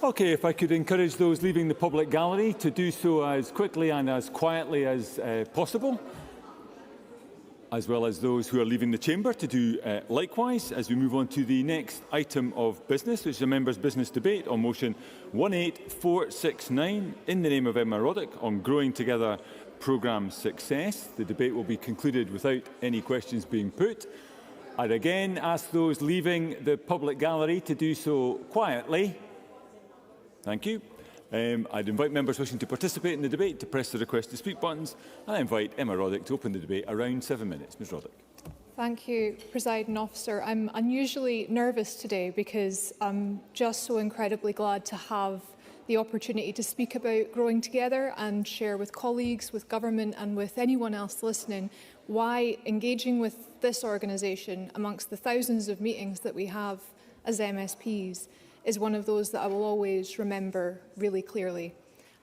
Okay, if I could encourage those leaving the public gallery to do so as quickly and as quietly as possible, as well as those who are leaving the chamber to do likewise, as we move on to the next item of business, which is a members' business debate on motion 18469 in the name of Emma Roddick on Growing Together programme success. The debate will be concluded without any questions being put. I'd again ask those leaving the public gallery to do so quietly. Thank you. I'd invite members wishing to participate in the debate to press the request to speak buttons, and I invite Emma Roddick to open the debate around 7 minutes. Ms Roddick. Thank you, Presiding Officer. I'm unusually nervous today because I'm just so incredibly glad to have the opportunity to speak about growing together and share with colleagues, with government and with anyone else listening why engaging with this organisation amongst the thousands of meetings that we have as MSPs is one of those that I will always remember really clearly.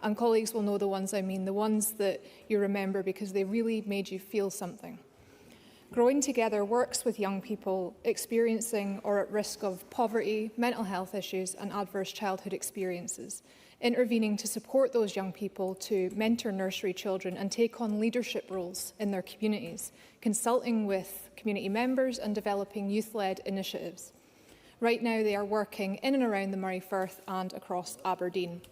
And colleagues will know the ones I mean, the ones that you remember because they really made you feel something. Growing Together works with young people experiencing or at risk of poverty, mental health issues and adverse childhood experiences, intervening to support those young people to mentor nursery children and take on leadership roles in their communities, consulting with community members and developing youth-led initiatives. Right now they are working in and around the Murray Firth and across Aberdeen.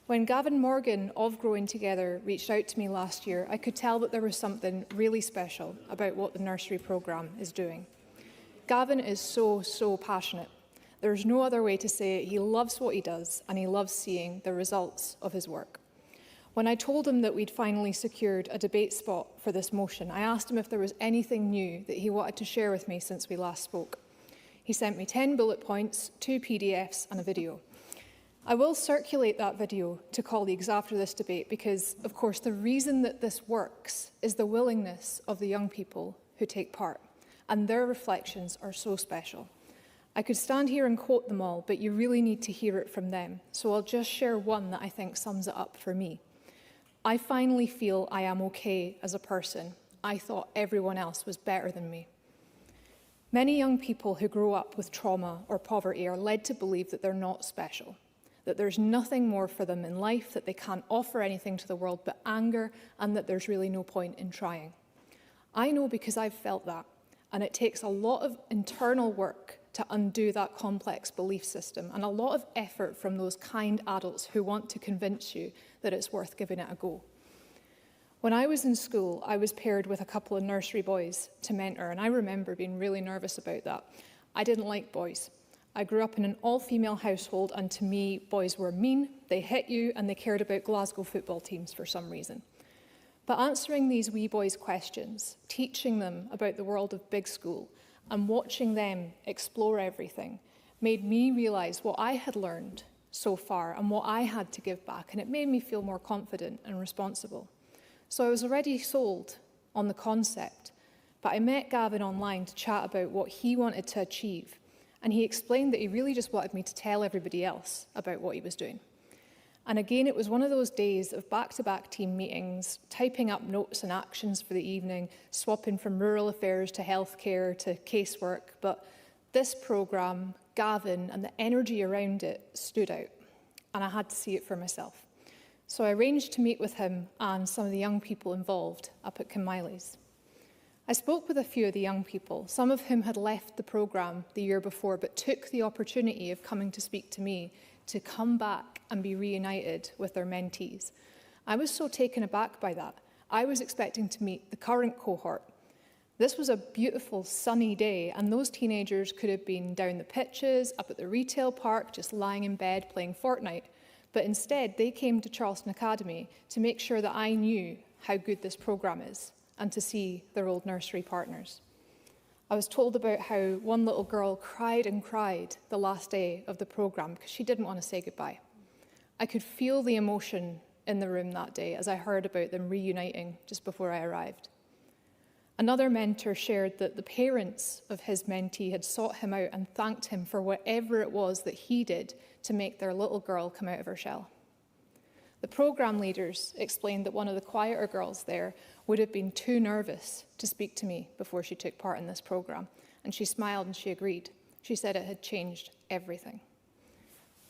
When Gavin Morgan of Growing Together reached out to me last year, I could tell that there was something really special about what the nursery programme is doing. Gavin is so passionate. There's no other way to say it. He loves what he does and he loves seeing the results of his work. When I told him that we'd finally secured a debate spot for this motion, I asked him if there was anything new that he wanted to share with me since we last spoke. He sent me 10 bullet points, 2 PDFs and a video. I will circulate that video to colleagues after this debate because, of course, the reason that this works is the willingness of the young people who take part, and their reflections are so special. I could stand here and quote them all, but you really need to hear it from them, so I'll just share one that I think sums it up for me. I finally feel I am okay as a person. I thought everyone else was better than me. Many young people who grow up with trauma or poverty are led to believe that they're not special, that there's nothing more for them in life, that they can't offer anything to the world but anger, and that there's really no point in trying. I know because I've felt that, and it takes a lot of internal work to undo that complex belief system, and a lot of effort from those kind adults who want to convince you that it's worth giving it a go. When I was in school, I was paired with a couple of nursery boys to mentor, and I remember being really nervous about that. I didn't like boys. I grew up in an all-female household, and to me, boys were mean, they hit you, and they cared about Glasgow football teams for some reason. But answering these wee boys' questions, teaching them about the world of big school, and watching them explore everything made me realise what I had learned so far and what I had to give back, and it made me feel more confident and responsible. So I was already sold on the concept, but I met Gavin online to chat about what he wanted to achieve, and he explained that he really just wanted me to tell everybody else about what he was doing. And again, it was one of those days of back-to-back team meetings, typing up notes and actions for the evening, swapping from rural affairs to healthcare to casework. But this programme, Gavin, and the energy around it stood out, and I had to see it for myself. So I arranged to meet with him and some of the young people involved up at Kinmiley's. I spoke with a few of the young people, some of whom had left the programme the year before, but took the opportunity of coming to speak to me to come back and be reunited with their mentees. I was so taken aback by that. I was expecting to meet the current cohort. This was a beautiful sunny day, and those teenagers could have been down the pitches, up at the retail park, just lying in bed playing Fortnite. But instead, they came to Charleston Academy to make sure that I knew how good this programme is and to see their old nursery partners. I was told about how one little girl cried and cried the last day of the programme because she didn't want to say goodbye. I could feel the emotion in the room that day as I heard about them reuniting just before I arrived. Another mentor shared that the parents of his mentee had sought him out and thanked him for whatever it was that he did to make their little girl come out of her shell. The programme leaders explained that one of the quieter girls there would have been too nervous to speak to me before she took part in this programme, and she smiled and she agreed. She said it had changed everything.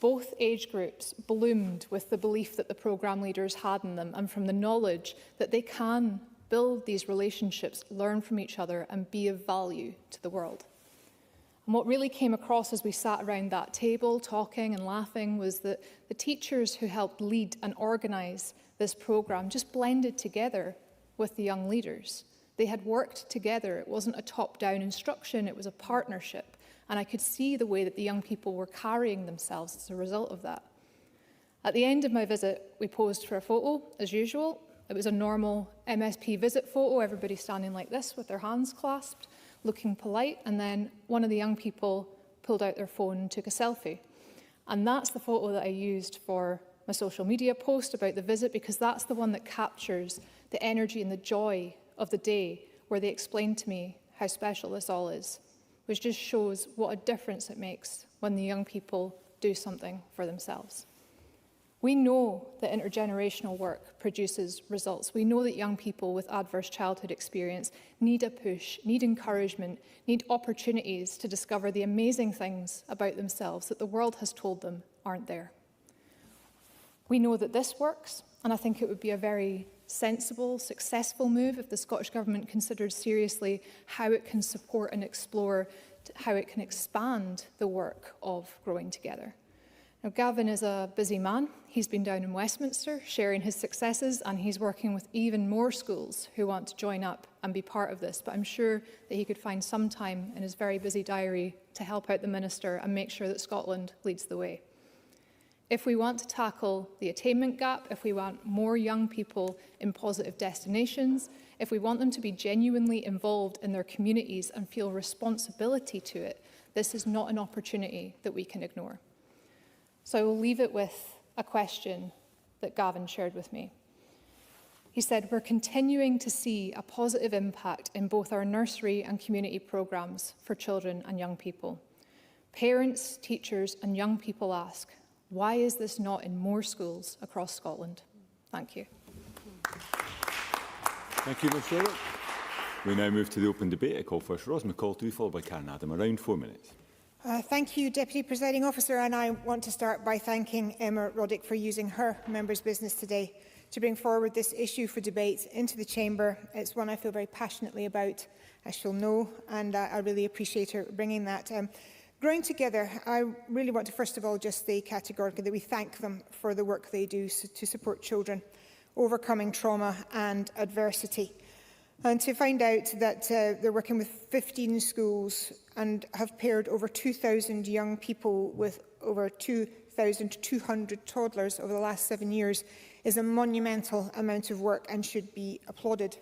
both age groups bloomed with the belief that the programme leaders had in them and from the knowledge that they can build these relationships, learn from each other and be of value to the world. And what really came across as we sat around that table talking and laughing was that the teachers who helped lead and organise this programme just blended together with the young leaders. They had worked together. It wasn't a top-down instruction, it was a partnership. And I could see the way that the young people were carrying themselves as a result of that. At the end of my visit, we posed for a photo, as usual. It was a normal MSP visit photo, everybody standing like this with their hands clasped, looking polite, and then one of the young people pulled out their phone and took a selfie. And that's the photo that I used for my social media post about the visit, because that's the one that captures the energy and the joy of the day, where they explained to me how special this all is, which just shows what a difference it makes when the young people do something for themselves. We know that intergenerational work produces results. We know that young people with adverse childhood experience need a push, need encouragement, need opportunities to discover the amazing things about themselves that the world has told them aren't there. We know that this works, and I think it would be a very sensible, successful move if the Scottish Government considered seriously how it can support and explore how it can expand the work of Growing Together. Now, Gavin is a busy man. He's been down in Westminster sharing his successes, and he's working with even more schools who want to join up and be part of this. But I'm sure that he could find some time in his very busy diary to help out the Minister and make sure that Scotland leads the way. If we want to tackle the attainment gap, if we want more young people in positive destinations, if we want them to be genuinely involved in their communities and feel responsibility to it, this is not an opportunity that we can ignore. So I will leave it with a question that Gavin shared with me. He said, we're continuing to see a positive impact in both our nursery and community programmes for children and young people. Parents, teachers and young people ask, why is this not in more schools across Scotland? Thank you. Thank you, Ms Sherwood. We now move to the open debate. I call first Ros McCall, followed by Karen Adam. Around 4 minutes. Thank you, Deputy Presiding Officer, and I want to start by thanking Emma Roddick for using her member's business today to bring forward this issue for debate into the Chamber. It's one I feel very passionately about, as she'll know, and I really appreciate her bringing that. Growing Together, I really want to first of all just say categorically that we thank them for the work they do to support children overcoming trauma and adversity. And to find out that they're working with 15 schools and have paired over 2,000 young people with over 2,200 toddlers over the last 7 years is a monumental amount of work and should be applauded.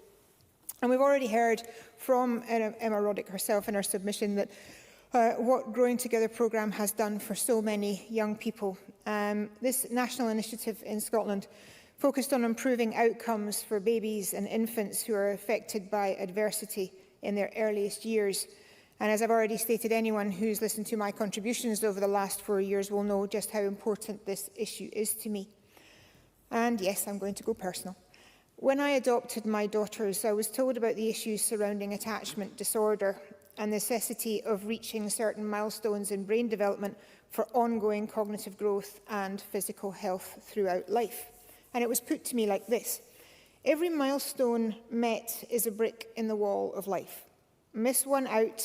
And we've already heard from Emma Roddick herself in her submission that what Growing Together programme has done for so many young people. This national initiative in Scotland focused on improving outcomes for babies and infants who are affected by adversity in their earliest years. And as I've already stated, anyone who's listened to my contributions over the last 4 years will know just how important this issue is to me. And yes, I'm going to go personal. When I adopted my daughters, I was told about the issues surrounding attachment disorder and the necessity of reaching certain milestones in brain development for ongoing cognitive growth and physical health throughout life. And it was put to me like this: every milestone met is a brick in the wall of life. Miss one out,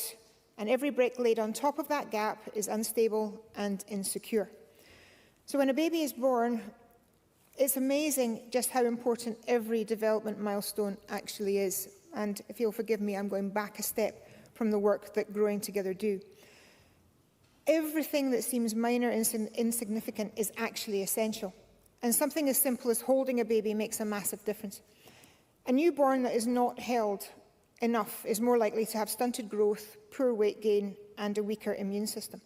and every brick laid on top of that gap is unstable and insecure. So when a baby is born, it's amazing just how important every development milestone actually is. And if you'll forgive me, I'm going back a step from the work that Growing Together do. Everything that seems minor and insignificant is actually essential. And something as simple as holding a baby makes a massive difference. A newborn that is not held enough is more likely to have stunted growth, poor weight gain, and a weaker immune system.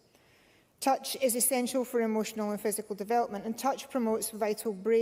Touch is essential for emotional and physical development, and touch promotes vital brain